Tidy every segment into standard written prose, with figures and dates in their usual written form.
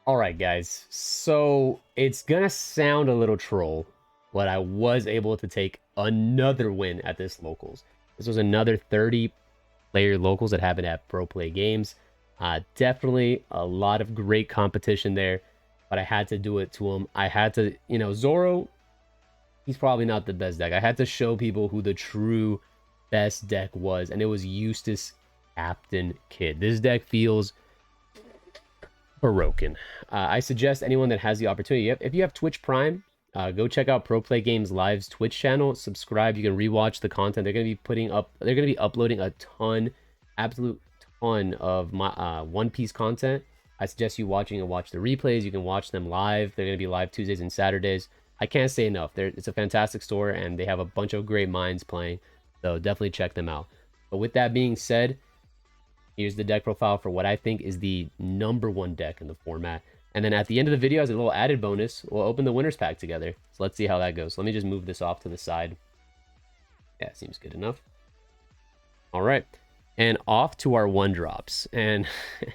All right, guys. So it's gonna sound a little troll, but I was able to take another win at this locals. This was another 30-player locals that happened at Pro Play Games. Definitely a lot of great competition there, but I had to do it to him. I had to, Zoro, he's probably not the best deck. I had to show people who the true best deck was, and it was Eustass Captain Kid. This deck feels broken. I suggest anyone that has the opportunity, if you have Twitch Prime, go check out Pro Play Games Live's Twitch channel. Subscribe. You can rewatch the content. They're going to be uploading a ton, absolute ton of my One Piece content. I suggest you watch the replays. You can watch them live. They're going to be live Tuesdays and Saturdays. I can't say enough. It's a fantastic store, and they have a bunch of great minds playing. So definitely check them out. But with that being said, here's the deck profile for what I think is the #1 deck in the format. And then at the end of the video, as a little added bonus, we'll open the winner's pack together. So let's see how that goes. Let me just move this off to the side. Yeah, seems good enough. All right. And off to our one drops. And I'm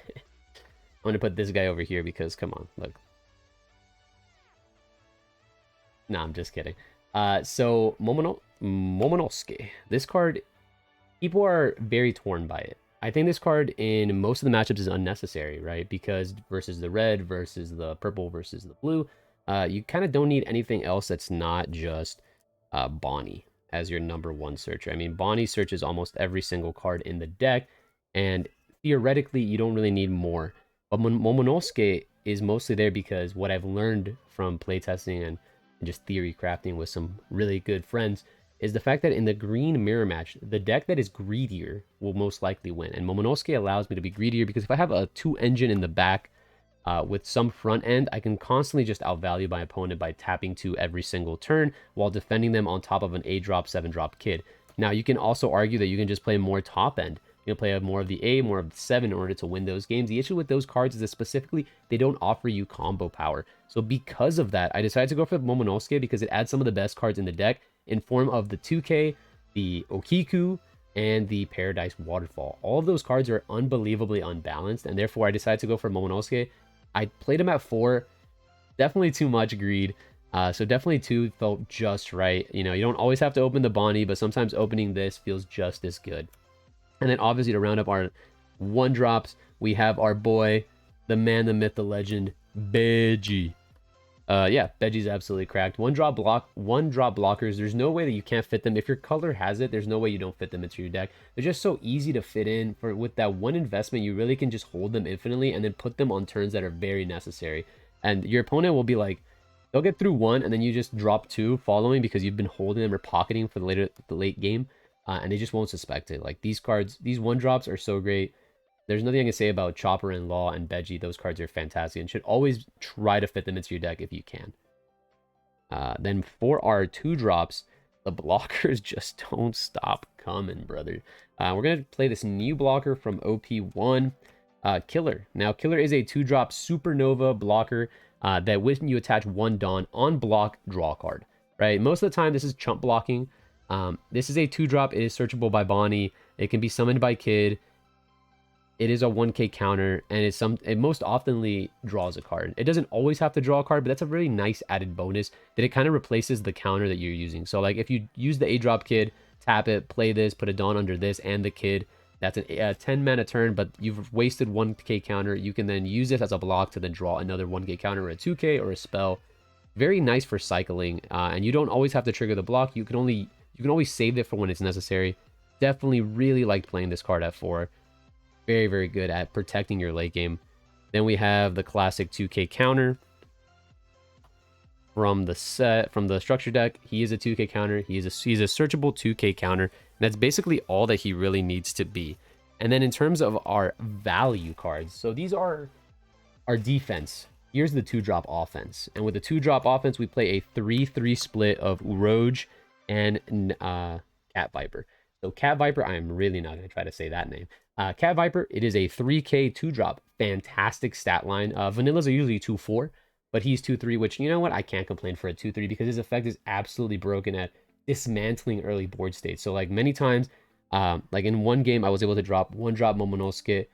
going to put this guy over here because, come on, look. Nah, I'm just kidding. So Momonosuke. This card, people are very torn by it. I think this card in most of the matchups is unnecessary, right? Because versus the red, versus the purple, versus the blue, you kind of don't need anything else that's not just Bonnie as your #1 searcher. I mean, Bonnie searches almost every single card in the deck, and theoretically, you don't really need more. But Momonosuke is mostly there because what I've learned from playtesting and just theory crafting with some really good friends is the fact that in the green mirror match, the deck that is greedier will most likely win. And Momonosuke allows me to be greedier because if I have a 2 engine in the back with some front end, I can constantly just outvalue my opponent by tapping 2 every single turn while defending them on top of an A drop, 7 drop kid. Now, you can also argue that you can just play more top end. You can play more of the A, more of the 7 in order to win those games. The issue with those cards is that specifically, they don't offer you combo power. So because of that, I decided to go for Momonosuke because it adds some of the best cards in the deck in form of the 2K, the Okiku, and the Paradise Waterfall. All of those cards are unbelievably unbalanced, and therefore I decided to go for Momonosuke. I played him at 4. Definitely too much greed. So definitely 2 felt just right. You don't always have to open the Bonnie, but sometimes opening this feels just as good. And then obviously to round up our 1 drops, we have our boy, the man, the myth, the legend, Beji. Yeah, Beji's absolutely cracked. One drop blockers. There's no way that you can't fit them. If your color has it, there's no way you don't fit them into your deck. They're just so easy to fit in. With that one investment, you really can just hold them infinitely and then put them on turns that are very necessary. And your opponent will be like, they'll get through 1 and then you just drop 2 following because you've been holding them or pocketing for the late game, and they just won't suspect it. Like these cards, these 1 drops are so great. There's nothing I can say about Chopper and Law and Beji. Those cards are fantastic and should always try to fit them into your deck if you can. Then for our 2 drops, the blockers just don't stop coming, brother. We're going to play this new blocker from OP1, Killer. Now, Killer is a 2-drop supernova blocker that when you attach 1 Dawn on block, draw a card, right? Most of the time, this is chump blocking. This is a 2-drop. It is searchable by Bonnie. It can be summoned by Kid. It is a 1k counter, and it most oftenly draws a card. It doesn't always have to draw a card, but that's a really nice added bonus that it kind of replaces the counter that you're using. So like if you use the A-drop Kid, tap it, play this, put a Dawn under this and the Kid, that's a 10 mana turn, but you've wasted 1k counter. You can then use this as a block to then draw another 1k counter or a 2k or a spell. Very nice for cycling, and you don't always have to trigger the block. You can always save it for when it's necessary. Definitely really liked playing this card at 4. Very, very good at protecting your late game. Then we have the classic 2k counter from the structure deck. He is a 2k counter. He's a searchable 2k counter. And that's basically all that he really needs to be. And then in terms of our value cards, so these are our defense. Here's the 2-drop offense. And with the 2-drop offense, we play a 3-3 split of Uroj and Cat Viper. So Cat Viper, I am really not going to try to say that name. Cat Viper, it is a 3k 2-drop. Fantastic stat line. Vanillas are usually 2-4, but he's 2-3, which, you know what? I can't complain for a 2-3 because his effect is absolutely broken at dismantling early board states. So, like, many times, like in one game, I was able to drop 1-drop Momonosuke,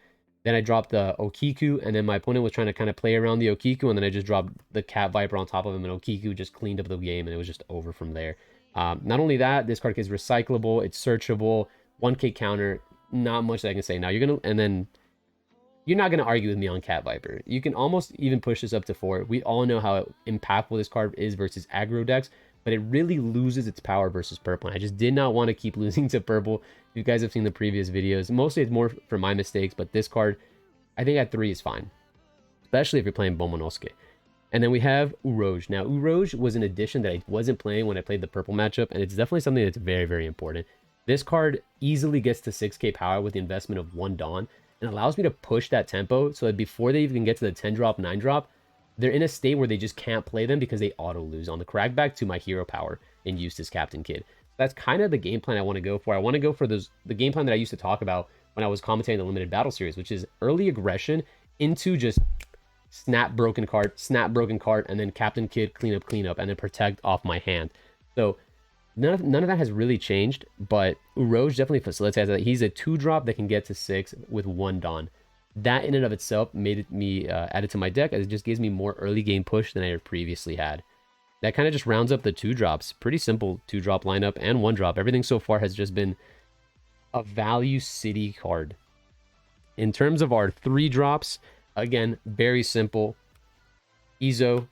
Then I dropped the Okiku, and then my opponent was trying to kind of play around the Okiku, and then I just dropped the Cat Viper on top of him, and Okiku just cleaned up the game, and it was just over from there. Not only that, this card is recyclable, it's searchable, 1k counter, not much that I can say. Now you're not gonna argue with me on Cat Viper. You can almost even push this up to 4. We all know how impactful this card is versus aggro decks, but it really loses its power versus purple. And I just did not want to keep losing to purple. You guys have seen the previous videos. Mostly it's more for my mistakes, but this card, I think at 3 is fine, especially if you're playing Bomonosuke. And then we have Uroj. Now, Uroj was an addition that I wasn't playing when I played the purple matchup, and it's definitely something that's very, very important. This card easily gets to 6k power with the investment of 1 Dawn, and allows me to push that tempo so that before they even get to the 10 drop, 9 drop, they're in a state where they just can't play them because they auto lose on the crackback to my hero power in Eustass Captain Kid. That's kind of the game plan I want to go for. I want to go for the game plan that I used to talk about when I was commentating the limited battle series, which is early aggression into just snap broken card, and then Captain Kid clean up, and then protect off my hand. So none of that has really changed, but Uroj definitely facilitates that. He's a 2-drop that can get to 6 with 1 Dawn. That in and of itself made me add it to my deck, as it just gives me more early game push than I previously had. That kind of just rounds up the 2-drops. Pretty simple 2-drop lineup and 1-drop. Everything so far has just been a value city card. In terms of our 3-drops, again, very simple. Izo,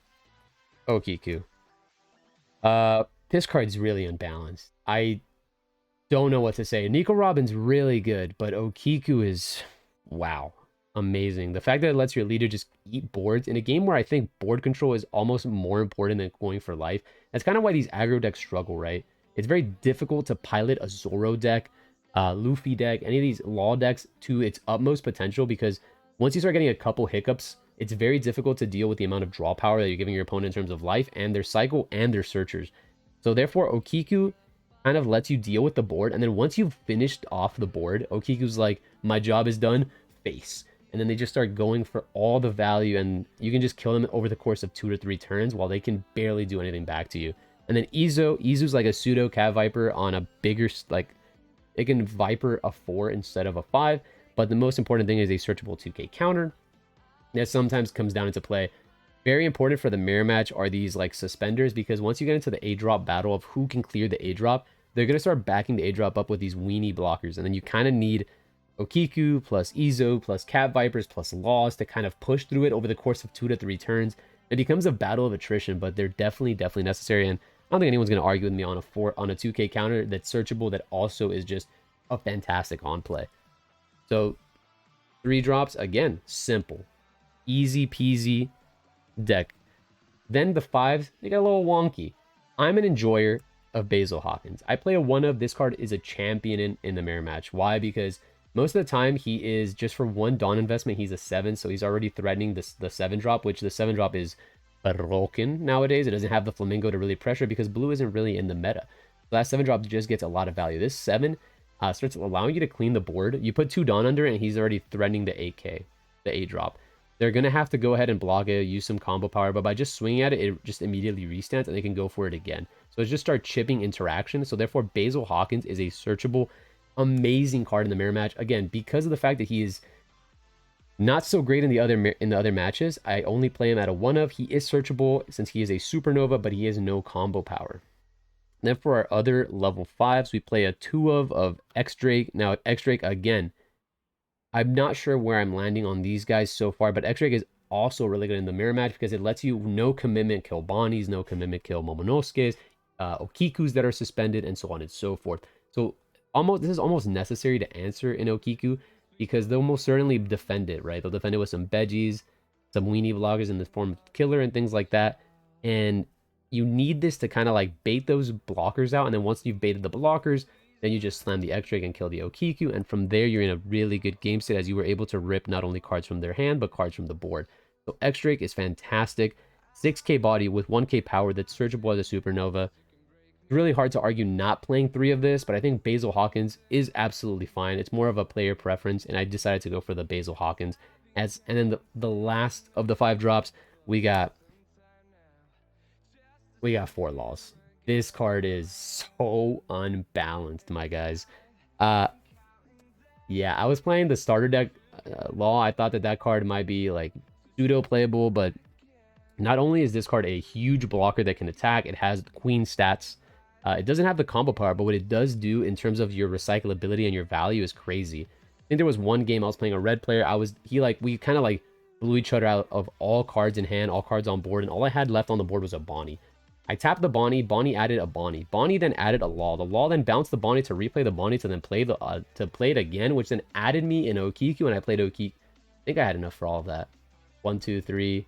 Okiku. This card's really unbalanced. I don't know what to say. Nico Robin's really good, but Okiku is, wow, amazing. The fact that it lets your leader just eat boards in a game where I think board control is almost more important than going for life. That's kind of why these aggro decks struggle, right? It's very difficult to pilot a Zoro deck, Luffy deck, any of these law decks to its utmost potential, because once you start getting a couple hiccups, it's very difficult to deal with the amount of draw power that you're giving your opponent in terms of life and their cycle and their searchers. So therefore, Okiku kind of lets you deal with the board, and then once you've finished off the board, Okiku's like, my job is done, face. And then they just start going for all the value, and you can just kill them over the course of 2 to 3 turns while they can barely do anything back to you. And then Izu's like a pseudo Cat Viper on a bigger, like, it can Viper a 4 instead of a 5, but the most important thing is a searchable 2k counter. That sometimes comes down into play. Very important for the mirror match are these like suspenders, because once you get into the A-drop battle of who can clear the A-drop, they're going to start backing the A-drop up with these weenie blockers, and then you kind of need Okiku plus Izo plus Cat Vipers plus Laws to kind of push through it over the course of 2 to 3 turns. It becomes a battle of attrition, but they're definitely necessary, and I don't think anyone's going to argue with me on a 2k counter that's searchable that also is just a fantastic on play. So 3 drops, again, simple, easy peasy deck. Then the 5s, they get a little wonky. I'm an enjoyer of Basil Hawkins. I play a 1-of. This card is a champion in the mirror match. Why? Because most of the time he is just for 1 Dawn investment, he's a 7, so he's already threatening the 7-drop, which the 7-drop is broken nowadays. It doesn't have the Flamingo to really pressure because blue isn't really in the meta. So that 7-drop just gets a lot of value. This 7 starts allowing you to clean the board. You put 2 Dawn under it, and he's already threatening the 8k, the 8-drop. They're going to have to go ahead and block it, use some combo power, but by just swinging at it, it just immediately restands, and they can go for it again. So it's just start chipping interaction. So therefore, Basil Hawkins is a searchable, amazing card in the mirror match. Again, because of the fact that he is not so great in the other matches, I only play him at a 1-of. He is searchable since he is a supernova, but he has no combo power. And then for our other level 5s, we play a 2-of X-Drake. Now, X-Drake, again, I'm not sure where I'm landing on these guys so far, but X-Drake is also really good in the mirror match because it lets you no commitment kill Bonnies, no commitment kill Momonosuke's, Okiku's that are suspended, and so on and so forth. So this is almost necessary to answer in Okiku because they'll most certainly defend it, right? They'll defend it with some veggies, some weenie blockers in the form of killer and things like that. And you need this to kind of like bait those blockers out. And then once you've baited the blockers, then you just slam the X-Drake and kill the Okiku, and from there you're in a really good game state as you were able to rip not only cards from their hand, but cards from the board. So X-Drake is fantastic. 6k body with 1k power that's searchable as a supernova. It's really hard to argue not playing 3 of this, but I think Basil Hawkins is absolutely fine. It's more of a player preference, and I decided to go for the Basil Hawkins. And then the last of the 5 drops, we got 4 laws. This card is so unbalanced, my guys. Yeah, I was playing the starter deck Law, I thought that that card might be like pseudo playable, but not only is this card a huge blocker that can attack, it has queen stats. It doesn't have the combo power, but what it does do in terms of your recyclability and your value is crazy. I think there was one game I was playing a red player. We kind of like blew each other out of all cards in hand, all cards on board, and all I had left on the board was a Bonnie. I tapped the Bonnie. Bonnie added a Bonnie. Bonnie then added a Law. The Law then bounced the Bonnie to replay the Bonnie to then play it again, which then added me in Okiku, and I played Okiku. I think I had enough for all of that. 1, 2, 3,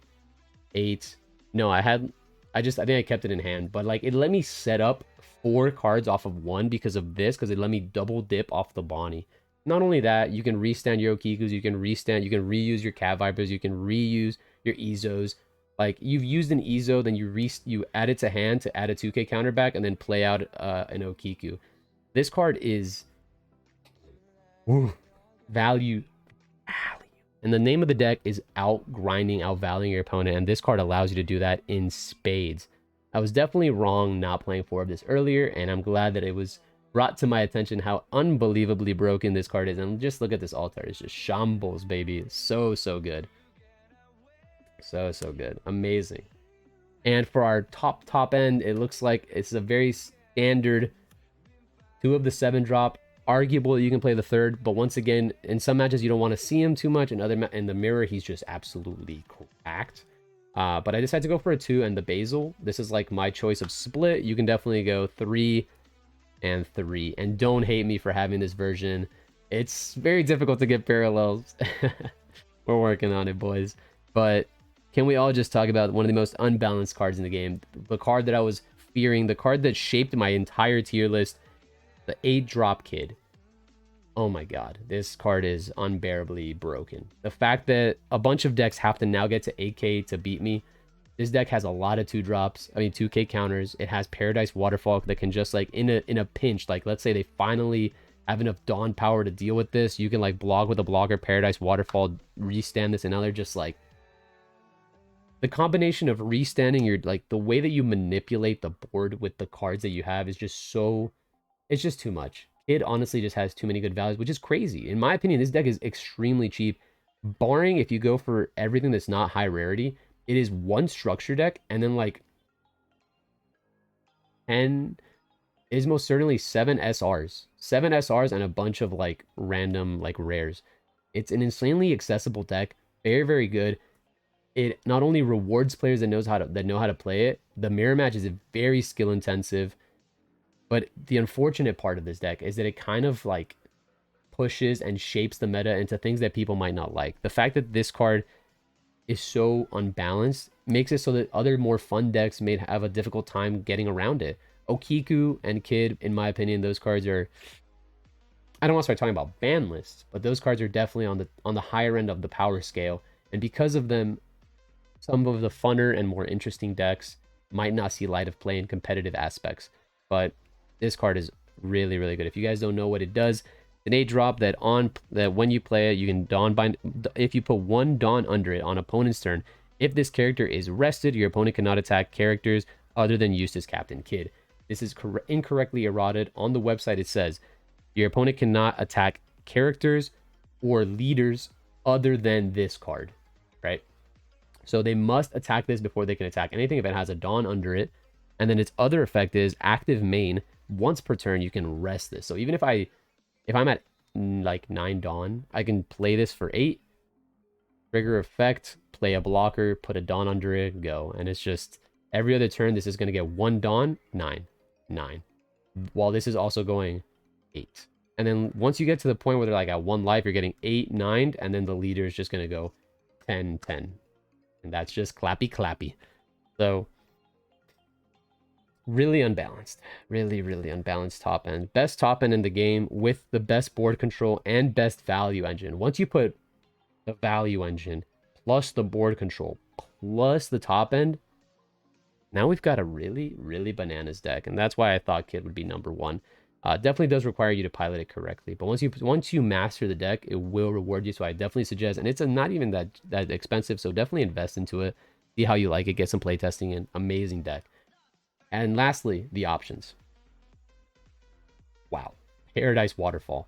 8. No, I think I kept it in hand, but like it let me set up 4 cards off of 1 because of this, because it let me double dip off the Bonnie. Not only that, you can restand your Okikus, you can reuse your Cat Vipers, you can reuse your Ezos. Like, you've used an Ezo, then you add it to hand to add a 2k counter back, and then play out an Okiku. This card is value. And the name of the deck is out-valuing your opponent, and this card allows you to do that in spades. I was definitely wrong not playing 4 of this earlier, and I'm glad that it was brought to my attention how unbelievably broken this card is. And just look at this altar. It's just shambles, baby. It's so good. So good. Amazing. And for our top end, it looks like it's a very standard 2 of the 7 drop. Arguable you can play the 3rd, but once again, in some matches you don't want to see him too much. In the mirror, he's just absolutely cracked. But I decided to go for a 2 and the Basil. This is like my choice of split. You can definitely go 3 and 3. And don't hate me for having this version. It's very difficult to get parallels. We're working on it, boys. But can we all just talk about one of the most unbalanced cards in the game? The card that I was fearing, the card that shaped my entire tier list, the 8-drop Kid. Oh my god, this card is unbearably broken. The fact that a bunch of decks have to now get to 8k to beat me. This deck has a lot of 2k counters. It has Paradise Waterfall that can just like in a pinch, like let's say they finally have enough Dawn power to deal with this, you can like block with a blocker, Paradise Waterfall, restand this, and now they're just like, the combination of restanding your, like, the way that you manipulate the board with the cards that you have is just so, it's just too much. It honestly just has too many good values, which is crazy. In my opinion, this deck is extremely cheap. Barring if you go for everything that's not high rarity, it is 1 structure deck, and then like 10, it is most certainly 7 SRs. 7 SRs and a bunch of like random like rares. It's an insanely accessible deck. Very good. It not only rewards players that know how to play it. The mirror match is very skill intensive, but the unfortunate part of this deck is that it kind of like pushes and shapes the meta into things that people might not like. The fact that this card is so unbalanced makes it so that other more fun decks may have a difficult time getting around it. Okiku and Kid, in my opinion, those cards are, I don't want to start talking about ban lists, but those cards are definitely on the higher end of the power scale, and because of them, some of the funner and more interesting decks might not see light of play in competitive aspects. But this card is really good. If you guys don't know what it does, an 8-drop that when you play it, you can Dawn bind. If you put 1 Dawn under it on opponent's turn, if this character is rested, your opponent cannot attack characters other than Eustass, Captain Kid. This is incorrectly eroded. On the website, it says your opponent cannot attack characters or leaders other than this card, right? So they must attack this before they can attack anything if it has a Dawn under it. And then its other effect is active main. Once per turn, you can rest this. So even if I'm at like 9 Dawn, I can play this for 8. Trigger effect, play a blocker, put a Dawn under it, go. And it's just every other turn, this is going to get 1 Dawn, 9, 9. While this is also going 8. And then once you get to the point where they're like at 1 life, you're getting 8, 9, and then the leader is just going to go 10, 10. And that's just clappy. So really unbalanced. Really unbalanced top end. Best top end in the game with the best board control and best value engine. Once you put the value engine plus the board control plus the top end, now we've got a really bananas deck. And that's why I thought Kid would be number 1. Definitely does require you to pilot it correctly, but once you master the deck, it will reward you. So I definitely suggest, and it's not even that expensive, so definitely invest into it, see how you like it, get some playtesting in. Amazing deck. And lastly, the options. Wow, Paradise Waterfall.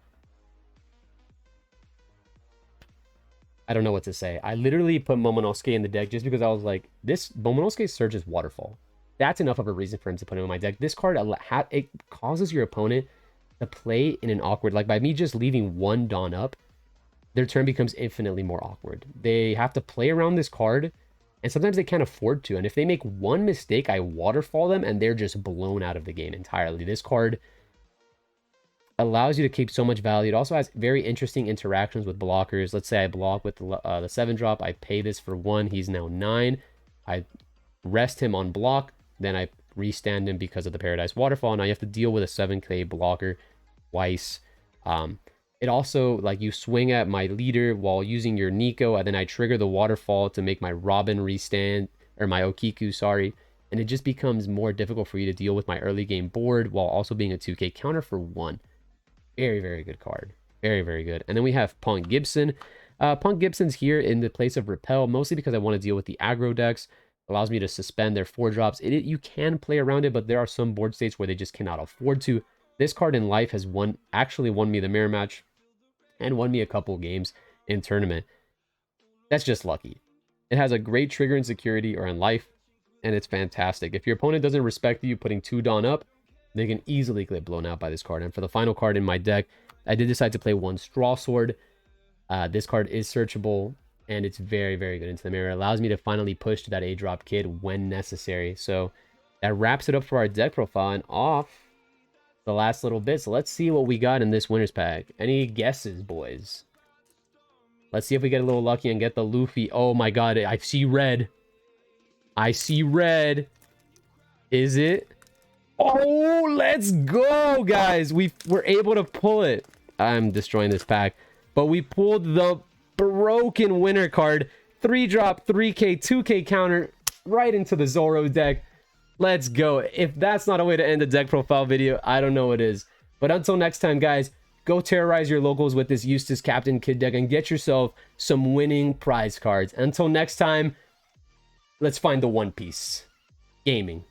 I don't know what to say. I literally put Momonosuke in the deck just because I was like, this Momonosuke Surge's Waterfall. That's enough of a reason for him to put him in my deck. This card, it causes your opponent to play in an awkward, like by me just leaving one Dawn up, their turn becomes infinitely more awkward. They have to play around this card, and sometimes they can't afford to. And if they make one mistake, I Waterfall them, and they're just blown out of the game entirely. This card allows you to keep so much value. It also has very interesting interactions with blockers. Let's say I block with the 7-drop. I pay this for 1. He's now 9. I rest him on block. Then I restand him because of the Paradise Waterfall. Now you have to deal with a 7k blocker twice. It also, like, you swing at my leader while using your Nico, and then I trigger the Waterfall to make my Robin restand, or my Okiku, sorry. And it just becomes more difficult for you to deal with my early game board while also being a 2k counter for 1. Very, very good card. Very, very good. And then we have Punk Gibson. Punk Gibson's here in the place of Repel, mostly because I want to deal with the aggro decks. Allows me to suspend their 4-drops. You can play around it, but there are some board states where they just cannot afford to. This card in life has actually won me the mirror match and won me a couple games in tournament. That's just lucky. It has a great trigger in security or in life, and it's fantastic. If your opponent doesn't respect you putting 2 Dawn up, they can easily get blown out by this card. And for the final card in my deck, I did decide to play 1 Straw Sword. This card is searchable, and it's very, very good into the mirror. It allows me to finally push to that 8-drop kid when necessary. So that wraps it up for our deck profile, and off the last little bit. So let's see what we got in this winner's pack. Any guesses, boys? Let's see if we get a little lucky and get the Luffy. Oh my god, I see red. I see red. Is it? Oh, let's go, guys. We were able to pull it. I'm destroying this pack. But we pulled the broken winner card. 3-drop, 3k, 2k counter right into the Zoro deck. Let's go. If that's not a way to end a deck profile video, I don't know what is. But until next time, guys, go terrorize your locals with this Eustass Captain Kid deck and get yourself some winning prize cards. Until next time, let's find the One Piece. Gaming.